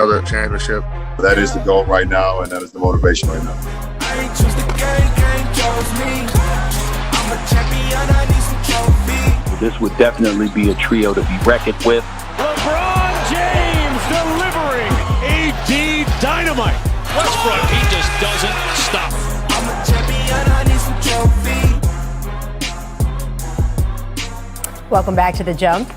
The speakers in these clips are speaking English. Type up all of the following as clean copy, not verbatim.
another championship. That is the goal right now, and that is the motivation right now. I ain't choose the game chose me. I'm a champion, I need some trophy. This would definitely be a trio to be reckoned with. LeBron James delivering AD dynamite. Westbrook, he just doesn't stop. I'm a champion, I need some trophy. Welcome back to The Jump.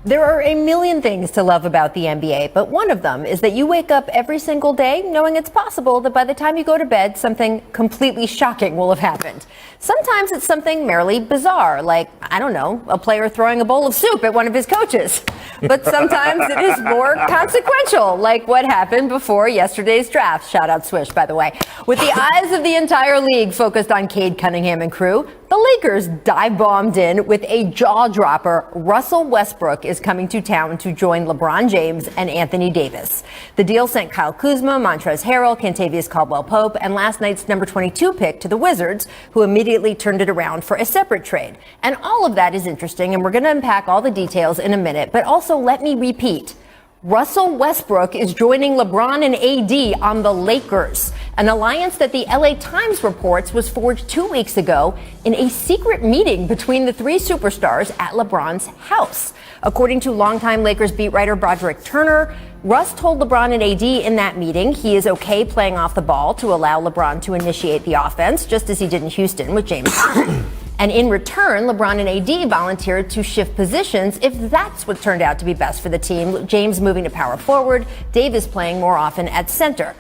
There are a million things to love about the NBA, but one of them is that you wake up every single day knowing it's possible that by the time you go to bed, something completely shocking will have happened. Sometimes it's something merely bizarre, like, I don't know, a player throwing a bowl of soup at one of his coaches. But sometimes it is more consequential, like what happened before yesterday's draft. Shout out Swish, by the way. With the eyes of the entire league focused on Cade Cunningham and crew, the Lakers dive-bombed in with a jaw-dropper. Russell Westbrook is coming to town to join LeBron James and Anthony Davis. The deal sent Kyle Kuzma, Montrezl Harrell, Kentavious Caldwell-Pope, and last night's number 22 pick to the Wizards, who immediately turned it around for a separate trade. And all of that is interesting, and we're going to unpack all the details in a minute. But also, let me repeat. Russell Westbrook is joining LeBron and AD on the Lakers, an alliance that the LA Times reports was forged 2 weeks ago in a secret meeting between the three superstars at LeBron's house. According to longtime Lakers beat writer Broderick Turner, Russ told LeBron and AD in that meeting he is okay playing off the ball to allow LeBron to initiate the offense, just as he did in Houston with James Harden. And in return, LeBron and AD volunteered to shift positions if that's what turned out to be best for the team. James moving to power forward, Davis playing more often at center.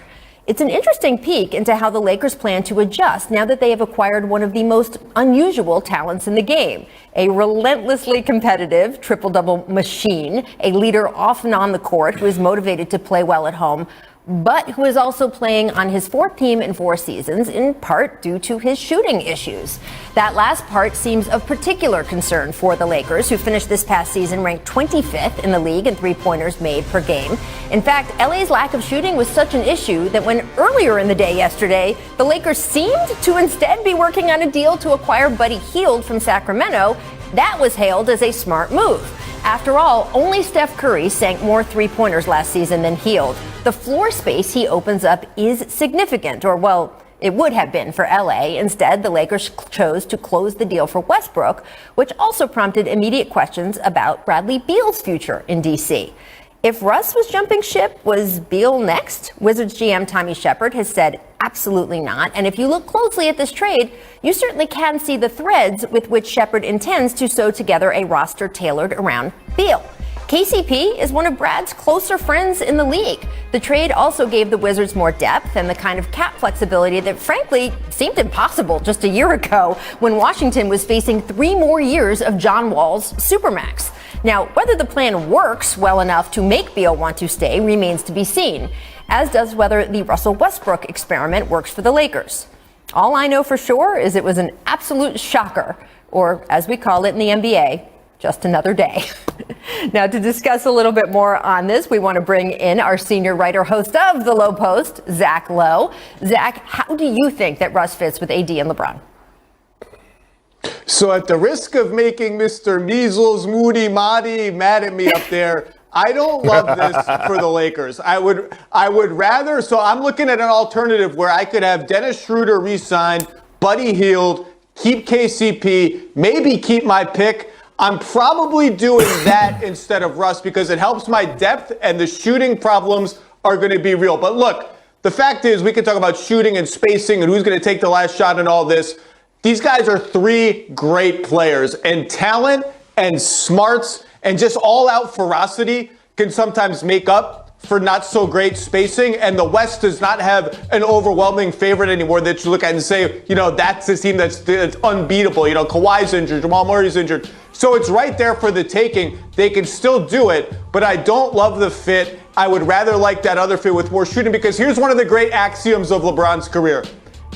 It's an interesting peek into how the Lakers plan to adjust now that they have acquired one of the most unusual talents in the game. A relentlessly competitive triple-double machine, a leader off and on the court who is motivated to play well at home, but who is also playing on his fourth team in 4 seasons, in part due to his shooting issues. That last part seems of particular concern for the Lakers, who finished this past season ranked 25th in the league in three-pointers made per game. In fact, LA's lack of shooting was such an issue that when earlier in the day yesterday, the Lakers seemed to instead be working on a deal to acquire Buddy Hield from Sacramento, that was hailed as a smart move. After all, only Steph Curry sank more three-pointers last season than Hield. The floor space he opens up is significant, or well, it would have been for LA. Instead, the Lakers chose to close the deal for Westbrook, which also prompted immediate questions about Bradley Beal's future in DC. If Russ was jumping ship, was Beal next? Wizards GM Tommy Shepard has said absolutely not. And if you look closely at this trade, you certainly can see the threads with which Shepard intends to sew together a roster tailored around Beal. KCP is one of Brad's closer friends in the league. The trade also gave the Wizards more depth and the kind of cap flexibility that frankly seemed impossible just a year ago when Washington was facing 3 more years of John Wall's Supermax. Now, whether the plan works well enough to make Beal want to stay remains to be seen, as does whether the Russell Westbrook experiment works for the Lakers. All I know for sure is it was an absolute shocker, or as we call it in the NBA, just another day. Now, to discuss a little bit more on this, we want to bring in our senior writer, host of The Low Post, Zach Lowe. Zach, how do you think that Russ fits with AD and LeBron? So at the risk of making Mr. Measles, Moody, Mahdi mad at me up there, I don't love this for the Lakers. I would rather, so I'm looking at an alternative where I could have Dennis Schroeder re-signed, Buddy Hield, keep KCP, maybe keep my pick. I'm probably doing that instead of Russ because it helps my depth and the shooting problems are going to be real. But look, the fact is we can talk about shooting and spacing and who's going to take the last shot and all this. These guys are 3 great players, and talent and smarts and just all-out ferocity can sometimes make up for not so great spacing. And the West does not have an overwhelming favorite anymore that you look at and say, you know, that's the team that's unbeatable. You know, Kawhi's injured, Jamal Murray's injured. So it's right there for the taking. They can still do it, but I don't love the fit. I would rather like that other fit with more shooting because here's one of the great axioms of LeBron's career.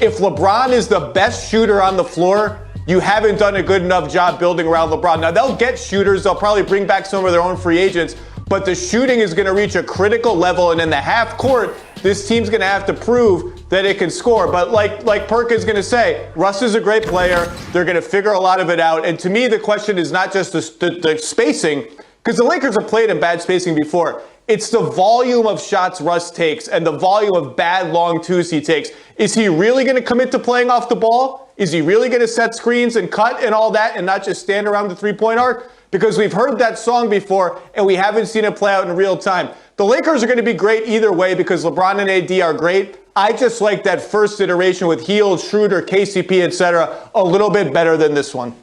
If LeBron is the best shooter on the floor, you haven't done a good enough job building around LeBron. Now, they'll get shooters. They'll probably bring back some of their own free agents, but the shooting is going to reach a critical level, and in the half court, this team's going to have to prove that it can score. But like Perk is going to say, Russ is a great player. They're going to figure a lot of it out. And to me, the question is not just the spacing. because the Lakers have played in bad spacing before. It's the volume of shots Russ takes and the volume of bad long twos he takes. Is he really going to commit to playing off the ball? Is he really going to set screens and cut and all that and not just stand around the three-point arc? Because we've heard that song before and we haven't seen it play out in real time. The Lakers are going to be great either way because LeBron and AD are great. I just like that first iteration with Hield, Schroeder, KCP, etc. a little bit better than this one.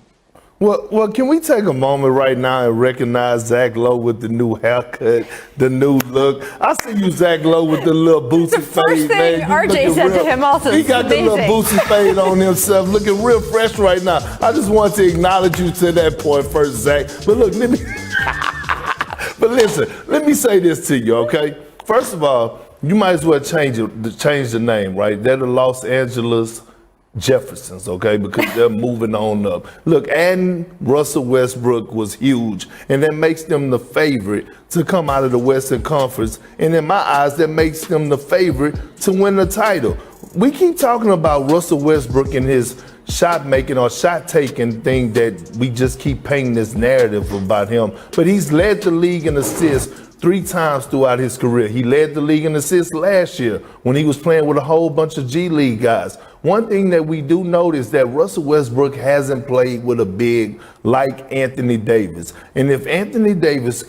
Well, can we take a moment right now and recognize Zach Lowe with the new haircut, the new look? I see you, Zach Lowe, with the little boosted It's the first fade, thing man. RJ said to him also. He It's got the little amazing. boosted fade on himself, looking real fresh right now. I just want to acknowledge you to that point first, Zach. But look, but listen, let me say this to you, okay? First of all, you might as well change the name, right? They're the Los Angeles Jeffersons, okay, because they're moving on up. Look, adding Russell Westbrook was huge, and that makes them the favorite to come out of the Western Conference. And in my eyes, that makes them the favorite to win the title. We keep talking about Russell Westbrook and his shot making or shot taking thing that we just keep painting this narrative about him. But he's led the league in assists 3 times throughout his career. He led the league in assists last year when he was playing with a whole bunch of G League guys. One thing that we do notice that Russell Westbrook hasn't played with a big like Anthony Davis. And if Anthony Davis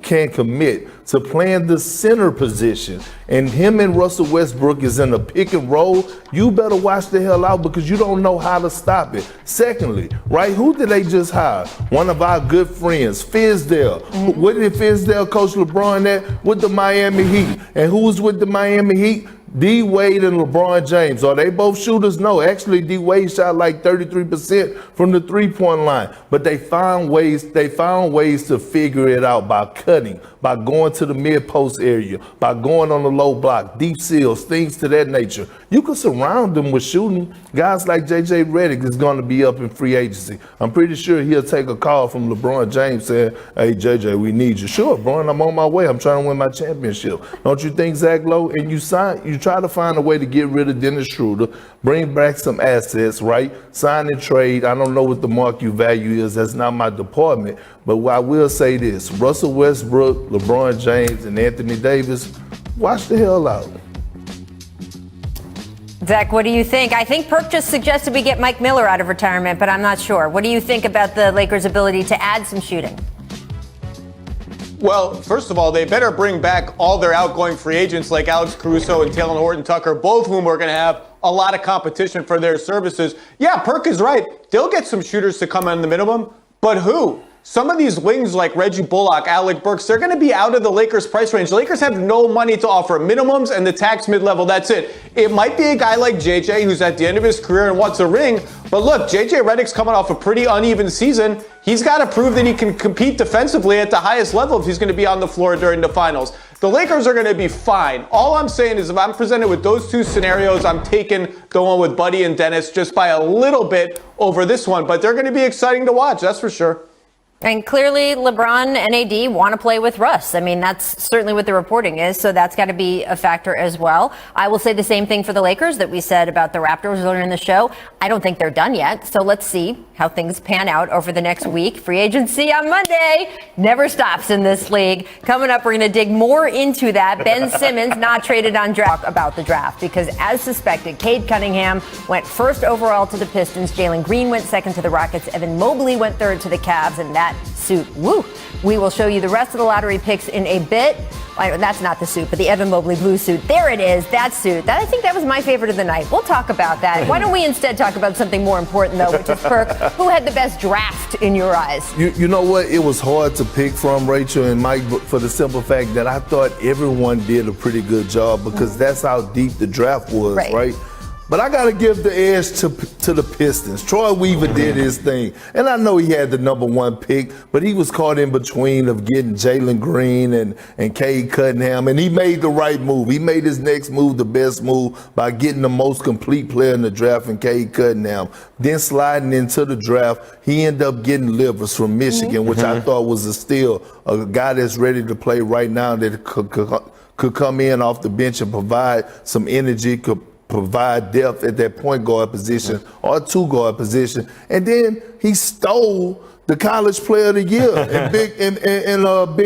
can commit to playing the center position and him and Russell Westbrook is in a pick and roll, you better watch the hell out because you don't know how to stop it. Secondly, right, who did they just hire? One of our good friends, Fizdale. What did Fizdale coach LeBron at? With the Miami Heat. And who was with the Miami Heat? D. Wade and LeBron James. Are they both shooters? No. Actually, D. Wade shot like 33% from the three-point line. But they found ways to figure it out by cutting, by going to the mid-post area, by going on the low block, deep seals, things to that nature. You can surround them with shooting. Guys like J.J. Redick is going to be up in free agency. I'm pretty sure he'll take a call from LeBron James saying, hey, J.J., we need you. Sure, Bron, I'm on my way. I'm trying to win my championship. Don't you think, Zach Lowe? And you try to find a way to get rid of Dennis Schroeder, bring back some assets, right? Sign and trade. I don't know what the market value is. That's not my department. But I will say this. Russell Westbrook, LeBron James, and Anthony Davis, watch the hell out. Zach, what do you think? I think Perk just suggested we get Mike Miller out of retirement, but I'm not sure. What do you think about the Lakers' ability to add some shooting? Well, first of all, they better bring back all their outgoing free agents like Alex Caruso and Taylor Horton-Tucker, both of whom are going to have a lot of competition for their services. Yeah, Perk is right. They'll get some shooters to come in the minimum, but who? Some of these wings like Reggie Bullock, Alec Burks, they're going to be out of the Lakers' price range. The Lakers have no money to offer. Minimums and the tax mid-level, that's it. It might be a guy like JJ who's at the end of his career and wants a ring, but look, JJ Redick's coming off a pretty uneven season. He's got to prove that he can compete defensively at the highest level if he's going to be on the floor during the finals. The Lakers are going to be fine. All I'm saying is if I'm presented with those two scenarios, I'm taking the one with Buddy and Dennis just by a little bit over this one, but they're going to be exciting to watch, that's for sure. And clearly, LeBron and AD want to play with Russ. I mean, that's certainly what the reporting is, so that's got to be a factor as well. I will say the same thing for the Lakers that we said about the Raptors earlier in the show. I don't think they're done yet, so let's see how things pan out over the next week. Free agency on Monday never stops in this league. Coming up, we're going to dig more into that. Ben Simmons not traded on draft about the draft because, as suspected, Cade Cunningham went first overall to the Pistons. Jalen Green went second to the Rockets. Evan Mobley went third to the Cavs, and that suit. Woo! We will show you the rest of the lottery picks in a bit. That's not the suit, but the Evan Mobley blue suit. There it is, that suit. I think that was my favorite of the night. We'll talk about that. Why don't we instead talk about something more important, though, which is Perk. Who had the best draft in your eyes? You know what? It was hard to pick from, Rachel and Mike, for the simple fact that I thought everyone did a pretty good job because that's how deep the draft was, right? But I got to give the edge to the Pistons. Troy Weaver did his thing. And I know he had the number one pick, but he was caught in between of getting Jalen Green and Cade Cunningham, and he made the right move. He made his next move the best move by getting the most complete player in the draft in Cade Cunningham. Then sliding into the draft, he ended up getting Livers from Michigan, which I thought was a steal, a guy that's ready to play right now that could come in off the bench and provide some energy, could provide depth at that point guard position or two guard position. And then he stole the college player of the year, and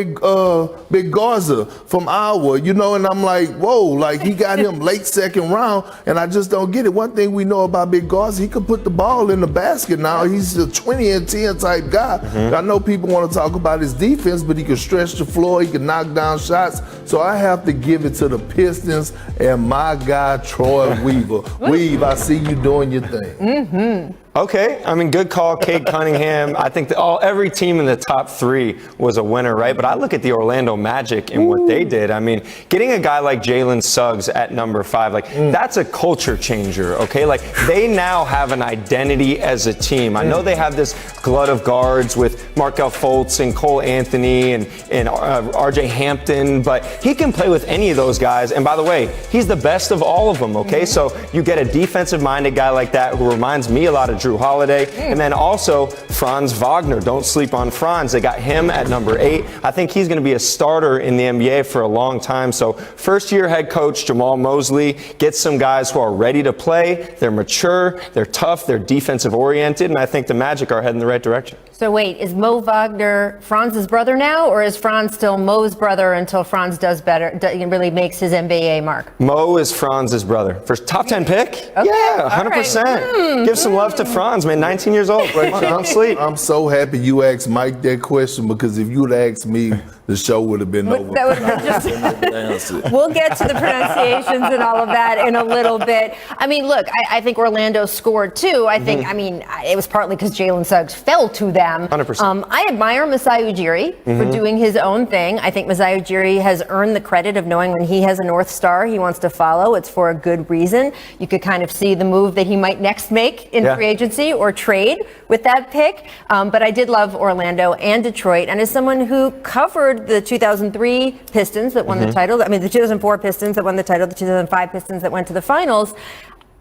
Big Garza from Iowa, you know, and I'm like, whoa, like he got him late second round, and I just don't get it. One thing we know about Big Garza, he could put the ball in the basket now. He's a 20 and 10 type guy. I know people want to talk about his defense, but he can stretch the floor, he can knock down shots. So I have to give it to the Pistons and my guy Troy Weaver. Weave, I see you doing your thing. Okay, I mean, good call, Cade Cunningham. I think that every team in the top 3 was a winner, right? But I look at the Orlando Magic and what they did. I mean, getting a guy like JALEN SUGGS at number 5, like that's a culture changer, okay? Like they now have an identity as a team. I know they have this glut of guards with Markelle Fultz and Cole Anthony and RJ Hampton, but he can play with any of those guys. And by the way, he's the best of all of them, okay? So you get a defensive-minded guy like that who reminds me a lot of Drew Holiday, and then also Franz Wagner. Don't sleep on Franz. They got him at number 8. I think he's going to be a starter in the NBA for a long time. So first-year head coach Jamal Mosley gets some guys who are ready to play. They're mature, they're tough, they're defensive-oriented, and I think the Magic are heading in the right direction. So wait, is Mo Wagner Franz's brother now, or is Franz still Mo's brother until Franz does better, really makes his NBA mark? Mo is Franz's brother. First top 10 pick? Okay. Yeah, 100%. Right. Give some love to Franz, man. 19 years old. Don't sleep. I'm so happy you asked Mike that question, because if you'd asked me, the show would have been over. That would have been just. We'll get to the pronunciations and all of that in a little bit. I mean, look, I think Orlando scored too. I think, I mean, it was partly because JALEN SUGGS fell to them. 100%. I admire Masai Ujiri for doing his own thing. I think Masai Ujiri has earned the credit of knowing when he has a North Star he wants to follow, it's for a good reason. You could kind of see the move that he might next make in free agency or trade with that pick. But I did love Orlando and Detroit. And as someone who covered the 2003 Pistons that won the title, I mean, the 2004 Pistons that won the title, the 2005 Pistons that went to the finals,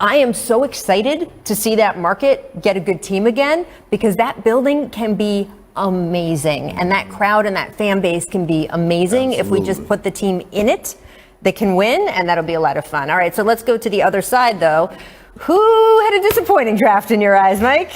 I am so excited to see that market get a good team again, because that building can be amazing. And that crowd and that fan base can be amazing if we just put the team in it that can win, and that'll be a lot of fun. All right, so let's go to the other side, though. Who had a disappointing draft in your eyes, Mike?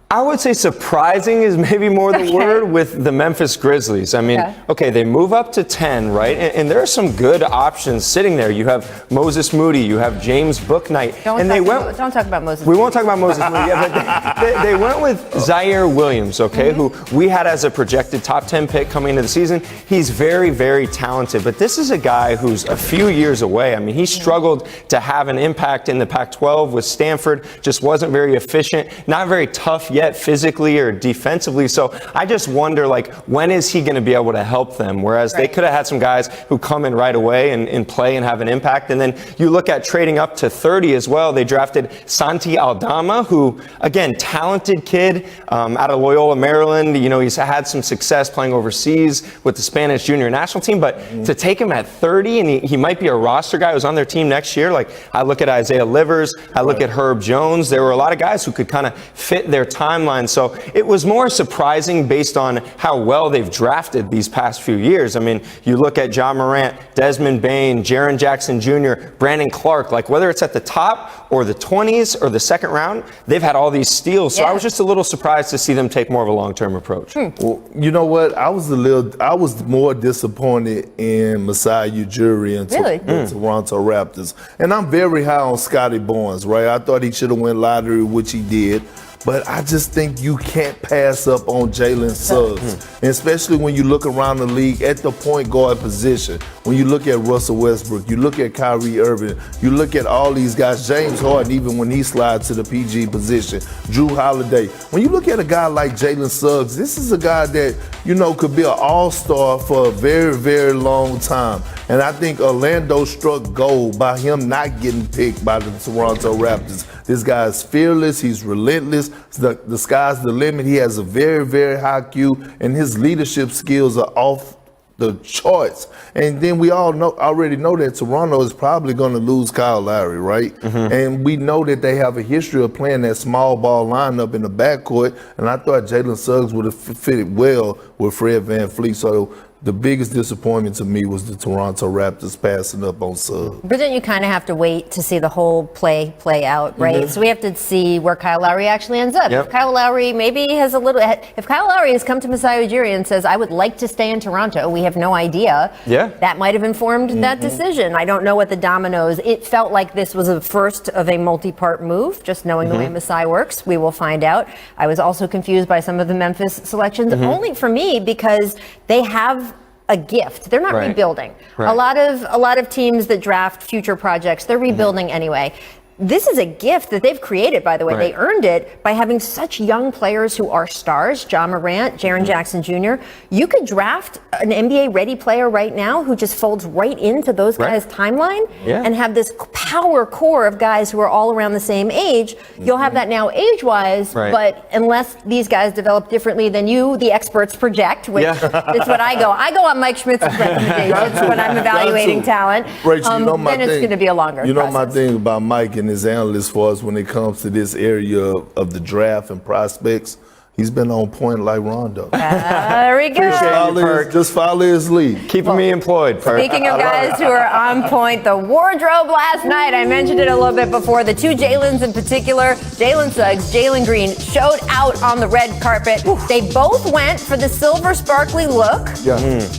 I would say surprising is maybe more the word with the Memphis Grizzlies. I mean, okay, they move up to 10, right? And there are some good options sitting there. You have Moses Moody, you have James Bouknight. Don't talk about Moses. We won't talk about Moses Moody. Yeah, but they went with Zaire Williams, okay, who we had as a projected top 10 pick coming into the season. He's very, very talented, but this is a guy who's a few years away. I mean, he struggled to have an impact in the Pac-12 with Stanford, just wasn't very efficient, not very tough yet physically or defensively. So I just wonder, like, when is he going to be able to help them? Whereas they could have had some guys who come in right away and play and have an impact. And then you look at trading up to 30 as well. They drafted Santi Aldama, who, again, talented kid out of Loyola, Maryland. You know, he's had some success playing overseas with the Spanish junior national team. But to take him at 30, and he might be a roster guy who's on their team next year. Like, I look at Isaiah Livers, I look at Herb Jones. There were a lot of guys who could kind of fit their timeline. So it was more surprising based on how well they've drafted these past few years. I mean, you look at John Morant, Desmond Bane, Jaren Jackson Jr., Brandon Clark, like whether it's at the top or the 20s or the second round, they've had all these steals. So I was just a little surprised to see them take more of a long-term approach. Well, you know what? I was more disappointed in Masai Ujiri and the Toronto Raptors. And I'm very high on Scotty Barnes, right? I thought he should have went lottery, which he did. But I just think you can't pass up on JALEN SUGGS, and especially when you look around the league at the point guard position. When you look at Russell Westbrook, you look at Kyrie Irving, you look at all these guys, James Harden, even when he slides to the PG position, Drew Holiday. When you look at a guy like JALEN SUGGS, this is a guy that, you know, could be an all-star for a very, very long time. And I think Orlando struck gold by him not getting picked by the Toronto Raptors. This guy is fearless. He's relentless. The sky's the limit. He has a very, very high IQ, and his leadership skills are off the charts. And then we already know that Toronto is probably going to lose Kyle Lowry, right? And we know that they have a history of playing that small ball lineup in the backcourt. And I thought JALEN SUGGS would have fitted well with Fred VanVleet. So The biggest disappointment to me was the Toronto Raptors passing up on SUGGS. But then you kind of have to wait to see the whole play out, right? So we have to see where Kyle Lowry actually ends up. Yep. If Kyle Lowry if Kyle Lowry has come to Masai Ujiri and says, I would like to stay in Toronto, we have no idea. Yeah. That might have informed that decision. I don't know what the dominoes. It felt like this was a first of a multi-part move, just knowing the way Masai works. We will find out. I was also confused by some of the Memphis selections, only for me because they have a gift. They're not rebuilding. Right. A lot of teams that draft future projects, they're rebuilding anyway. This is a gift that they've created, by the way. They earned it by having such young players who are stars. Ja Morant, Jaren Jackson Jr. You could draft an NBA-ready player right now who just folds right into those guys' timeline and have this power core of guys who are all around the same age. You'll have that now age-wise, but unless these guys develop differently than you, the experts project, which is what I go. I go on Mike Schmitz's recommendations when I'm evaluating talent. Rachel, you know my then it's thing. going to be a longer process. My thing about Mike and his analysts for us when it comes to this area of the draft and prospects, he's been on point like Rondo. There we go. Just follow his lead. Keeping me employed. Perk. Speaking of guys who are on point, the wardrobe last night, I mentioned it a little bit before, the two Jalens in particular, Jalen Suggs, Jalen Green, showed out on the red carpet. They both went for the silver sparkly look.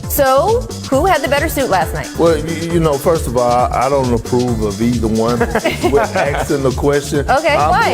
So, who had the better suit last night? Well, first of all, I don't approve of either one. We're asking the question. Okay, why?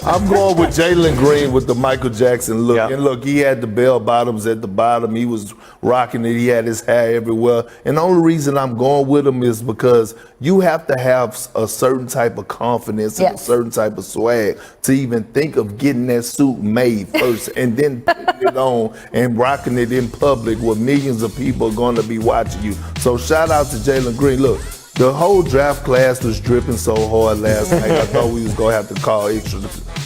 I'm going with Jalen Green with the Michael Jackson look. And look, he had the bell bottoms at the bottom. He was rocking it. He had his hair everywhere. And the only reason I'm going with him is because you have to have a certain type of confidence and a certain type of swag to even think of getting that suit made first and then putting it on and rocking it in public where millions of people are going to be watching you. So shout out to Jalen Green. Look, the whole draft class was dripping so hard last night. I thought we was going to have to call extra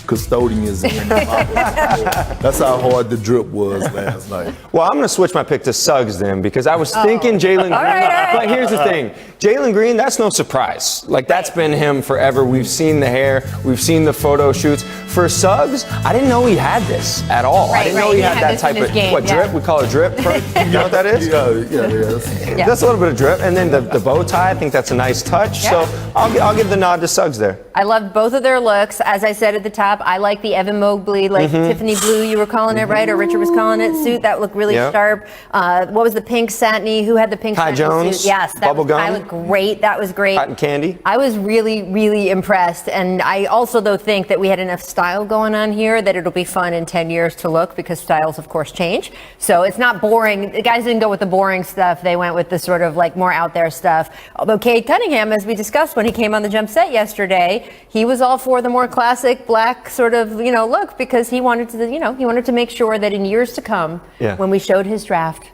custodians in. That's how hard the drip was last night. Well, I'm going to switch my pick to Suggs then because I was thinking Jalen Green. But here's the thing. Jalen Green, that's no surprise. Like, that's been him forever. We've seen the hair. We've seen the photo shoots. For Suggs, I didn't know he had this at all. I didn't know he had that type of, drip? We call it drip. You know what that is? Yeah. That's a little bit of drip. And then the bow tie, I think that's a nice touch. So I'll give the nod to Suggs there. I loved both of their looks. As I said at the top, I like the Evan Mobley, Tiffany blue, you were calling it, right? Or Richard was calling it, suit. That looked really sharp. What was the pink satiny? Who had the pink Ty satiny Jones, suit? Yes, that looked great. That was great. Cotton candy. I was really, really impressed. And I also, though, think that we had enough style going on here that it'll be fun in 10 years to look because styles, of course, change. So it's not boring. The guys didn't go with the boring stuff. They went with the sort of more out there stuff. Although Cade Cunningham, as we discussed when he came on the jump set yesterday, he was all for the more classic black sort of, look because he wanted to make sure that in years to come, when we showed his draft,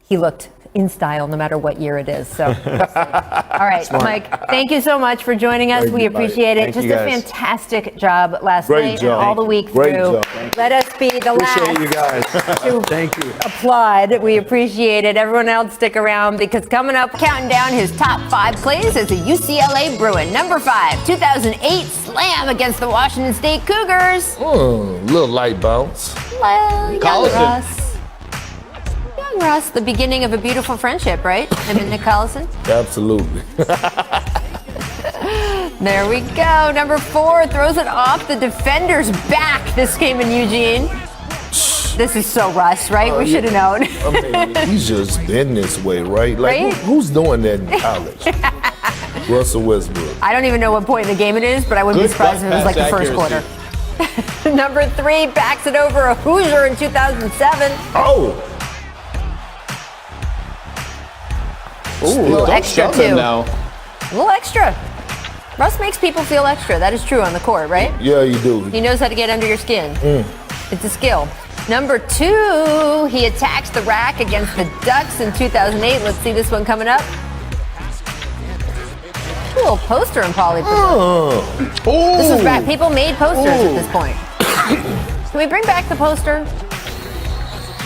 he looked in style no matter what year it is. So, all right, Smart. Mike, thank you so much for joining us. We appreciate it. Just a fantastic job last night and all the week through. Let us be the last you guys. to applaud. We appreciate it. Everyone else stick around because coming up, counting down his top 5 plays as a UCLA Bruin. Number 5, 2008 slam against the Washington State Cougars. Little light bounce. Well, young Russ, the beginning of a beautiful friendship, right? Him and Nick Collison? Absolutely. There we go. Number 4 throws it off the defender's back. This came in Eugene. This is so Russ, right? We should have known. I mean, he's just been this way, right? Like, who's doing that in college? Russell Westbrook. I don't even know what point in the game it is, but I wouldn't be surprised if it was the first quarter. Number 3 backs it over a Hoosier in 2007. Oh! Ooh, a little extra, too. A little extra. Russ makes people feel extra. That is true on the court, right? Yeah, you do. He knows how to get under your skin. It's a skill. Number 2, he attacks the rack against the Ducks in 2008. Let's see this one coming up. A little poster in Pauly. This was back. People made posters at this point. Can we bring back the poster?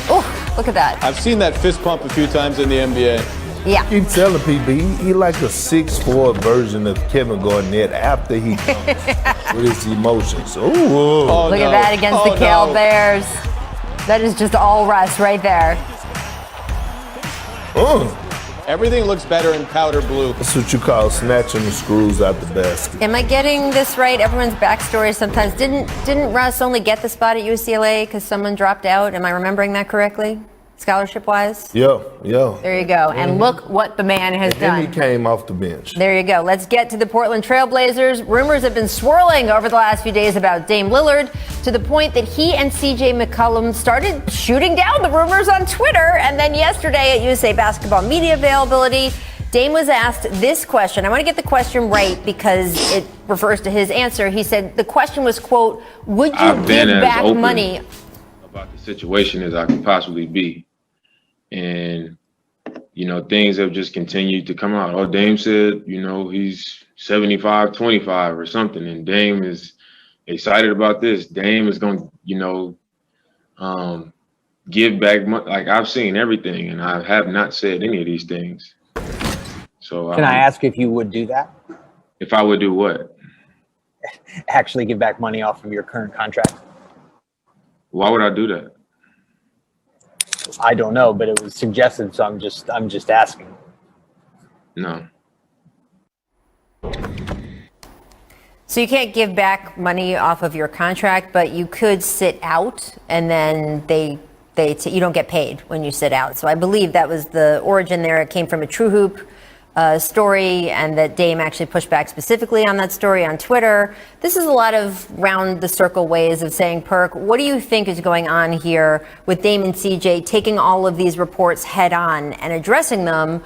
Oh, look at that. I've seen that fist pump a few times in the NBA. Yeah. I keep telling people he like a 6'4" version of Kevin Garnett after he comes with his emotions. Ooh. Look at that against the Cal Bears. That is just all Russ right there. Everything looks better in powder blue. That's what you call snatching the screws out the basket. Am I getting this right? Everyone's backstory sometimes. Didn't Russ only get the spot at UCLA because someone dropped out? Am I remembering that correctly? Scholarship-wise? Yeah. There you go. And look what the man has done. And he came off the bench. There you go. Let's get to the Portland Trailblazers. Rumors have been swirling over the last few days about Dame Lillard to the point that he and CJ McCollum started shooting down the rumors on Twitter. And then yesterday at USA Basketball Media Availability, Dame was asked this question. I want to get the question right because it refers to his answer. He said the question was, quote, would you give back money about the situation as I could possibly be? And, you know, things have just continued to come out. Oh, Dame said, you know, he's 75-25 or something. And Dame is excited about this. Dame is going to, you know, give back money. Like, I've seen everything, and I have not said any of these things. So can I ask if you would do that? If I would do what? Actually give back money off of your current contract? Why would I do that? I don't know, but it was suggested, so I'm just asking. No. So you can't give back money off of your contract, but you could sit out, and then you don't get paid when you sit out. So I believe that was the origin there. It came from a True Hoop story, and that Dame actually pushed back specifically on that story on Twitter. This is a lot of round the circle ways of saying, Perk, what do you think is going on here with Dame and CJ taking all of these reports head on and addressing them?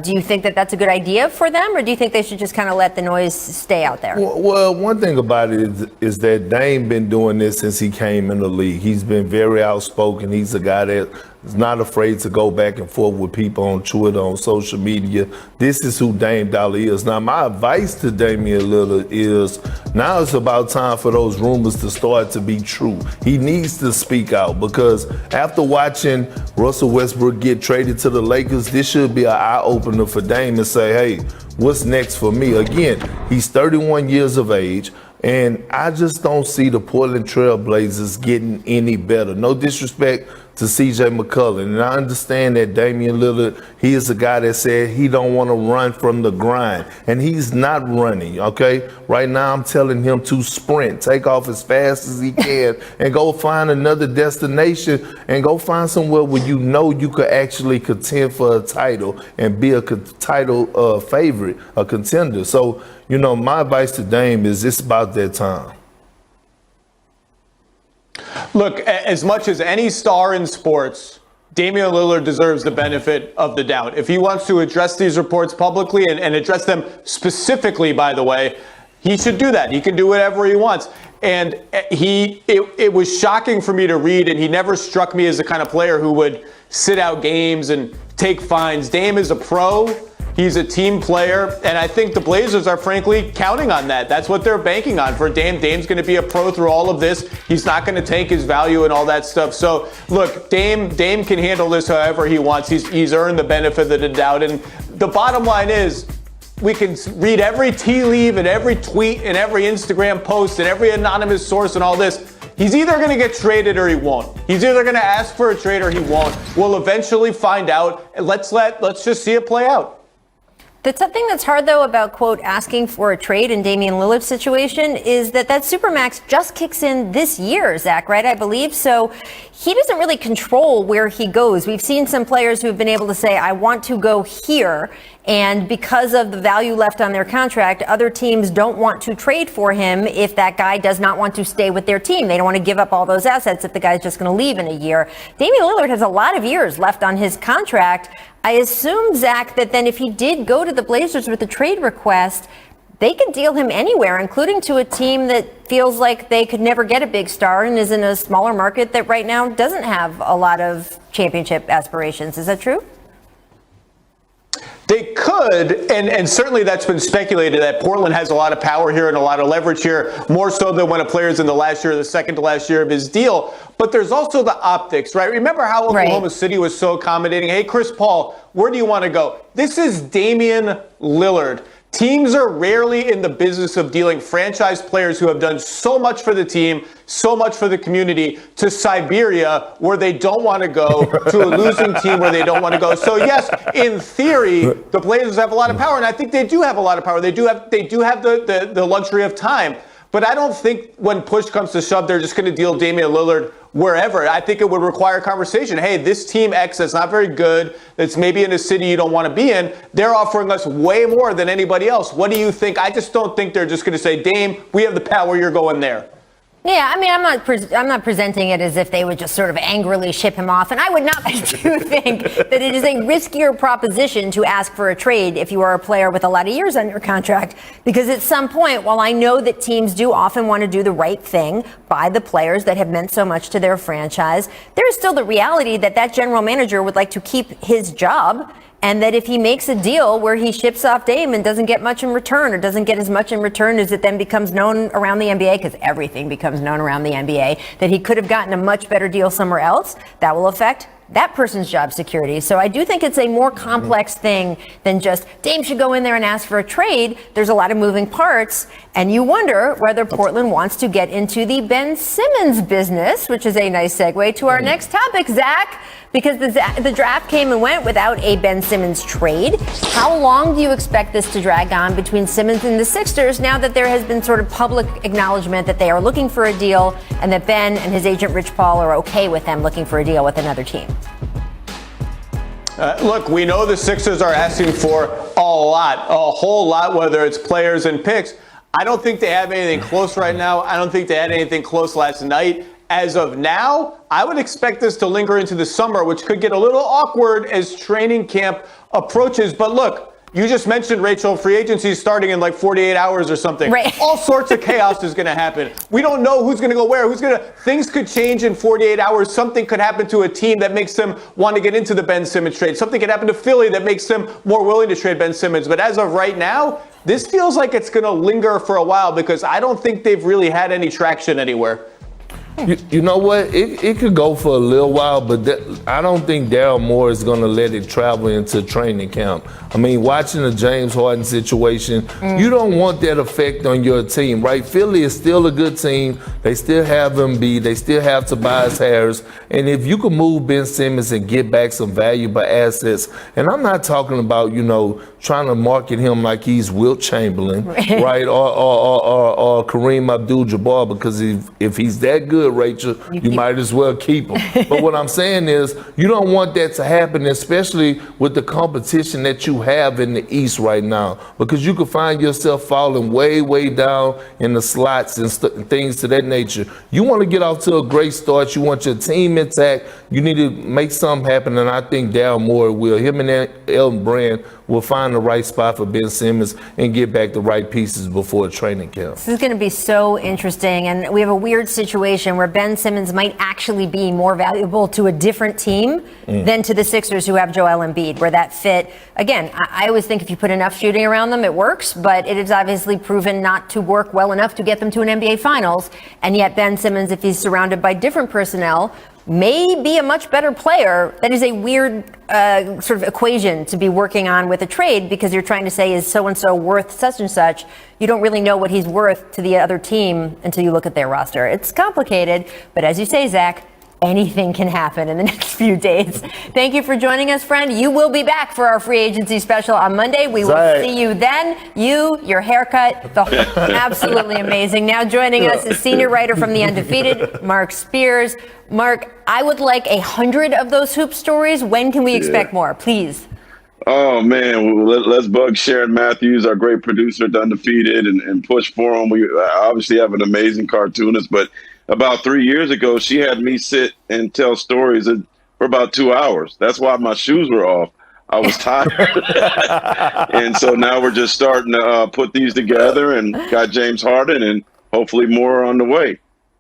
Do you think that that's a good idea for them, or do you think they should just kind of let the noise stay out there? Well, one thing about it is that Dame been doing this since he came in the league. He's been very outspoken. He's a guy that is not afraid to go back and forth with people on Twitter, on social media. This is who Dame Dollar is. Now, my advice to Damian Lillard is now it's about time for those rumors to start to be true. He needs to speak out, because after watching Russell Westbrook get traded to the Lakers, this should be an eye-opener for Dame to say, hey, what's next for me? Again, he's 31 years of age, and I just don't see the Portland Trail Blazers getting any better. No disrespect to CJ McCollum. And I understand that Damian Lillard, he is a guy that said he don't want to run from the grind. And he's not running, okay? Right now I'm telling him to sprint, take off as fast as he can and go find another destination and go find somewhere where you know you could actually contend for a title and be a title favorite, a contender. So, you know, my advice to Dame is it's about that time. Look, as much as any star in sports, Damian Lillard deserves the benefit of the doubt. If he wants to address these reports publicly and address them specifically, by the way, he should do that. He can do whatever he wants. And it was shocking for me to read, and he never struck me as the kind of player who would sit out games and take fines. Dame is a pro. He's a team player, and I think the Blazers are frankly counting on that. That's what they're banking on for Dame. Dame's going to be a pro through all of this. He's not going to tank his value and all that stuff. So, look, Dame can handle this however he wants. He's earned the benefit of the doubt. And the bottom line is, we can read every tea leaf and every tweet and every Instagram post and every anonymous source and all this. He's either going to get traded or he won't. He's either going to ask for a trade or he won't. We'll eventually find out. And let's just see it play out. That's something that's hard, though, about, quote, asking for a trade in Damian Lillard's situation is that Supermax just kicks in this year, Zach, right? I believe. So he doesn't really control where he goes. We've seen some players who have been able to say, I want to go here. And because of the value left on their contract, other teams don't want to trade for him if that guy does not want to stay with their team. They don't want to give up all those assets if the guy's just going to leave in a year. Damian Lillard has a lot of years left on his contract. I assume, Zach, that then if he did go to the Blazers with a trade request, they could deal him anywhere, including to a team that feels like they could never get a big star and is in a smaller market that right now doesn't have a lot of championship aspirations. Is that true? They could, and certainly that's been speculated that Portland has a lot of power here and a lot of leverage here, more so than when a player's in the last year or the second to last year of his deal. But there's also the optics, right? Remember how Oklahoma City was so accommodating? Hey, Chris Paul, where do you want to go? This is Damian Lillard. Teams are rarely in the business of dealing franchise players who have done so much for the team, so much for the community, to Siberia where they don't want to go, to a losing team where they don't want to go. So yes, in theory, the Blazers have a lot of power, and I think they do have a lot of power. They do have the luxury of time. But I don't think when push comes to shove, they're just going to deal Damian Lillard wherever. I think it would require conversation. Hey, this team X that's not very good, that's maybe in a city you don't want to be in, they're offering us way more than anybody else. What do you think? I just don't think they're just going to say, Dame, we have the power, you're going there. Yeah, I mean, I'm not presenting it as if they would just sort of angrily ship him off. And I would not do think that it is a riskier proposition to ask for a trade if you are a player with a lot of years on your contract. Because at some point, while I know that teams do often want to do the right thing by the players that have meant so much to their franchise, there is still the reality that that general manager would like to keep his job. And that if he makes a deal where he ships off Dame and doesn't get much in return, or doesn't get as much in return as it then becomes known around the NBA, because everything becomes known around the NBA, that he could have gotten a much better deal somewhere else, that will affect that person's job security. So I do think it's a more complex thing than just Dame should go in there and ask for a trade. There's a lot of moving parts, and you wonder whether Portland wants to get into the Ben Simmons business, which is a nice segue to our next topic, Zach, because the draft came and went without a Ben Simmons trade. How long do you expect this to drag on between Simmons and the Sixers now that there has been sort of public acknowledgement that they are looking for a deal and that Ben and his agent Rich Paul are okay with them looking for a deal with another team? Look, we know the Sixers are asking for a whole lot, whether it's players and picks. I don't think they have anything close right now. I don't think they had anything close last night. As of now, I would expect this to linger into the summer, which could get a little awkward as training camp approaches. But look, you just mentioned, Rachel, free agency is starting in like 48 hours or something. Right. All sorts of chaos is going to happen. We don't know who's going to go where. Things could change in 48 hours. Something could happen to a team that makes them want to get into the Ben Simmons trade. Something could happen to Philly that makes them more willing to trade Ben Simmons. But as of right now, this feels like it's going to linger for a while because I don't think they've really had any traction anywhere. You know what? It could go for a little while, but I don't think Daryl Moore is going to let it travel into training camp. I mean, watching the James Harden situation, you don't want that effect on your team, right? Philly is still a good team. They still have Embiid. They still have Tobias Harris. And if you can move Ben Simmons and get back some valuable assets, and I'm not talking about, trying to market him like he's Wilt Chamberlain, right? Or Kareem Abdul-Jabbar, because if he's that good, Rachel, you might as well keep him. But what I'm saying is, you don't want that to happen, especially with the competition that you have in the East right now, because you could find yourself falling way, way down in the slots and things to that nature. You want to get off to a great start. You want your team intact. You need to make something happen, and I think Daryl Moore will. Him and Elton Brand will find the right spot for Ben Simmons and get back the right pieces before training camp. This is going to be so interesting, and we have a weird situation where Ben Simmons might actually be more valuable to a different team than to the Sixers, who have Joel Embiid, where that fit. Again, I always think if you put enough shooting around them, it works, but it is obviously proven not to work well enough to get them to an NBA Finals. And yet Ben Simmons, if he's surrounded by different personnel, may be a much better player. That is a weird sort of equation to be working on with a trade, because you're trying to say, is so-and-so worth such and such? You don't really know what he's worth to the other team until you look at their roster. It's complicated, but as you say, Zach, anything can happen in the next few days. Thank you for joining us, friend. You will be back for our free agency special on Monday. We will see you then. Your haircut, absolutely amazing. Now joining us is senior writer from The Undefeated, Mark Spears. Mark, I would like 100 of those hoop stories. When can we expect more? Please. Oh, man. Let's bug Sharon Matthews, our great producer at Undefeated, and push for him. We obviously have an amazing cartoonist, but about 3 years ago, she had me sit and tell stories for about 2 hours. That's why my shoes were off. I was tired. And so now we're just starting to put these together, and got James Harden and hopefully more on the way.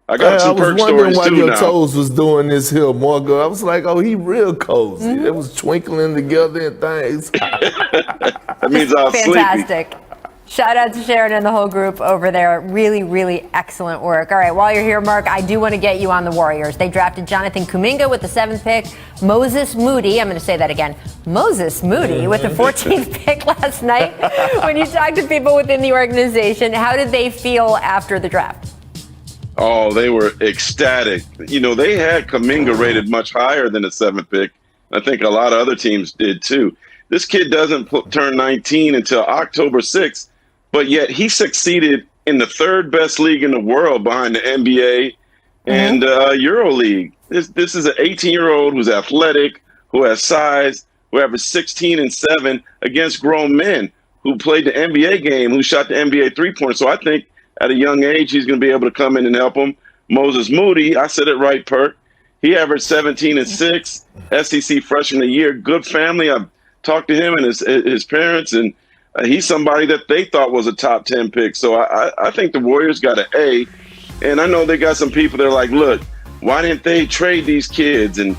I got some perk stories too now. I was wondering why your toes was doing this here, Morgan. I was like, oh, he real cozy. It was twinkling together and things. That means I was fantastic. sleepy. Shout out to Sharon and the whole group over there. Really, really excellent work. All right, while you're here, Mark, I do want to get you on the Warriors. They drafted Jonathan Kuminga with the 7th pick, Moses Moody, I'm going to say that again, Moses Moody with the 14th pick last night. When you talk to people within the organization, how did they feel after the draft? Oh, they were ecstatic. You know, they had Kuminga rated much higher than the 7th pick. I think a lot of other teams did too. This kid doesn't turn 19 until October 6th. But yet he succeeded in the 3rd best league in the world behind the NBA and EuroLeague. This is an 18-year-old who's athletic, who has size, who averaged 16 and 7 against grown men, who played the NBA game, who shot the NBA three-pointer. So I think at a young age he's going to be able to come in and help him. Moses Moody, I said it right, Perk. He averaged 17 and 6, SEC freshman of the year. Good family. I've talked to him and his parents, and he's somebody that they thought was a top 10 pick. So I think the Warriors got an A. And I know they got some people that are like, look, why didn't they trade these kids and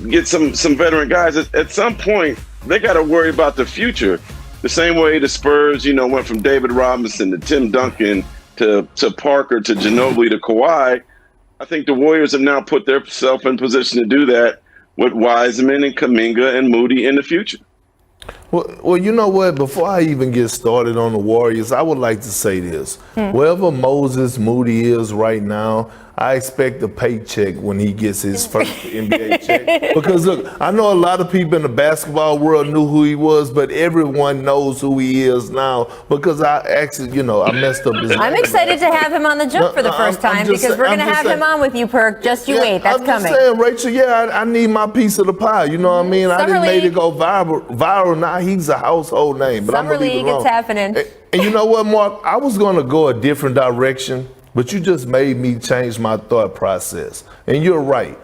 get some veteran guys? At some point, they got to worry about the future. The same way the Spurs, you know, went from David Robinson to Tim Duncan to Parker to Ginobili to Kawhi. I think the Warriors have now put themselves in position to do that with Wiseman and Kuminga and Moody in the future. Well, you know what? Before I even get started on the Warriors, I would like to say this. Wherever Moses Moody is right now, I expect a paycheck when he gets his first NBA check. Because, look, I know a lot of people in the basketball world knew who he was, but everyone knows who he is now because I actually, you know, I messed up his name. I'm excited to have him on the jump for the first time because we're going to have him on with you, Perk. Just you wait. That's coming. I'm just saying, Rachel, I need my piece of the pie. You know what I mean? I didn't make it go viral. Now he's a household name. But Summer League, it's happening. And you know what, Mark? I was going to go a different direction, but you just made me change my thought process. And you're right?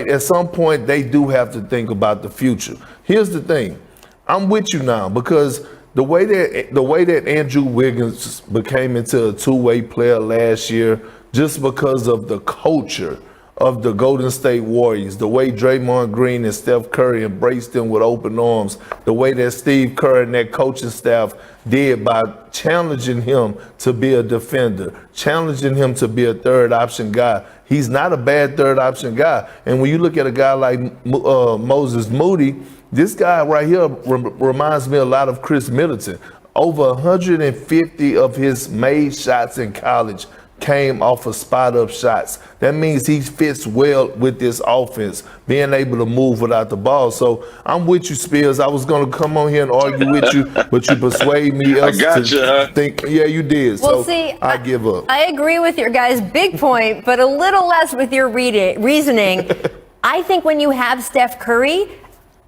At some point, they do have to think about the future. Here's the thing. I'm with you now because the way that Andrew Wiggins became into a two-way player last year, just because of the culture of the Golden State Warriors, the way Draymond Green and Steph Curry embraced them with open arms, the way that Steve Kerr and that coaching staff did by challenging him to be a defender, challenging him to be a third option guy. He's not a bad third option guy. And when you look at a guy like Moses Moody, this guy right here reminds me a lot of Chris Middleton. Over 150 of his made shots in college came off of spot-up shots. That means he fits well with this offense, being able to move without the ball. So I'm with you, Spears. I was going to come on here and argue with you, but you persuade me else to think. Yeah, you did. Well, so see, I give up. I agree with your guys' big point, but a little less with your reasoning. I think when you have Steph Curry,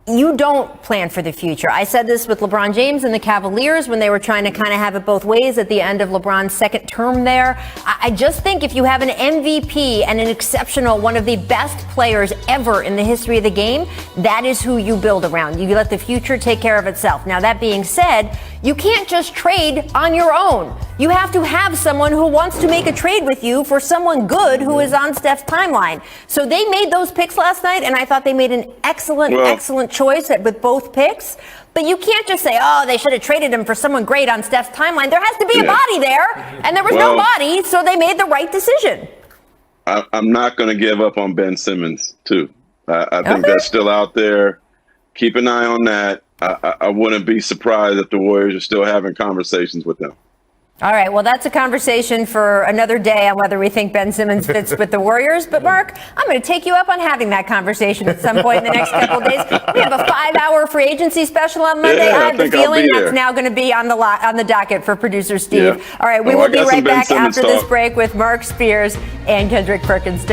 you don't plan for the future. I said this with LeBron James and the Cavaliers when they were trying to kind of have it both ways at the end of LeBron's second term there. I just think if you have an MVP and an exceptional, one of the best players ever in the history of the game, that is who you build around. You let the future take care of itself. Now, that being said, you can't just trade on your own. You have to have someone who wants to make a trade with you for someone good who is on Steph's timeline. So they made those picks last night, and I thought they made an excellent choice with both picks. But you can't just say, oh, they should have traded him for someone great on Steph's timeline. There has to be a body there, and there was no body, so they made the right decision. I'm not going to give up on Ben Simmons, too. I think that's still out there. Keep an eye on that. I wouldn't be surprised if the Warriors are still having conversations with them. All right, well, that's a conversation for another day on whether we think Ben Simmons fits with the Warriors. But, Mark, I'm going to take you up on having that conversation at some point in the next couple of days. We have a 5-hour free agency special on Monday. I have the feeling that's now going to be on the docket for producer Steve. All right, we will be right back after this break with Mark Spears and Kendrick Perkins.